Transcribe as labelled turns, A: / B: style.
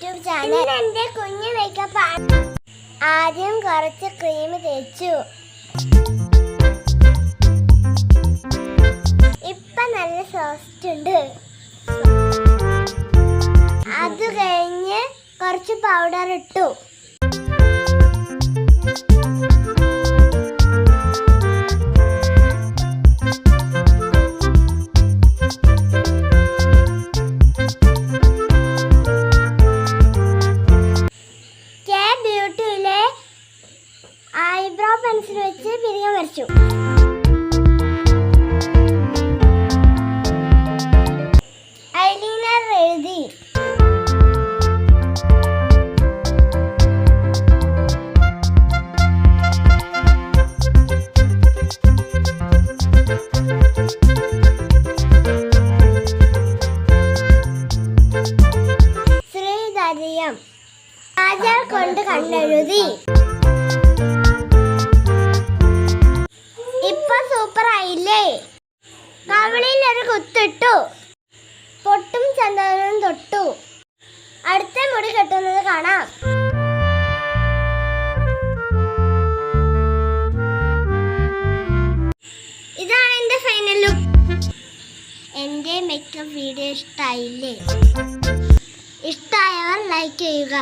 A: YouTube channel. എന്റെ കുഞ്ഞു makeup ആദ്യം കുറച്ച് ക്രീം തേച്ചു. ഇപ്പൊ നല്ല സോഫ്റ്റ് ഉണ്ട്. അത് കഴിഞ്ഞ് കുറച്ച് പൗഡർ ഇട്ടു. ഐബ്രോ പെൻസിൽ വെച്ച് പിരികം വരച്ചു. ഐലൈനർ എഴുതി. ശ്രീധരിയം കാജൽ കൊണ്ട് കണ്ണെഴുതി. ഇപ്പൊ സൂപ്പർ ആയില്ലേ? കവിളിൽ ഒരു കുത്തിട്ടു. പൊട്ടും ചന്ദനവും തൊട്ടു. അടുത്ത മുടി കെട്ടുന്നത് കാണാം. ഇതാണ് എന്റെ ഫൈനൽ ലുക്ക്. എന്റെ മേക്കപ്പ് വീഡിയോ ഇഷ്ടായില്ലേ? ഇഷ്ടായവർ ലൈക്ക് ചെയ്യുക.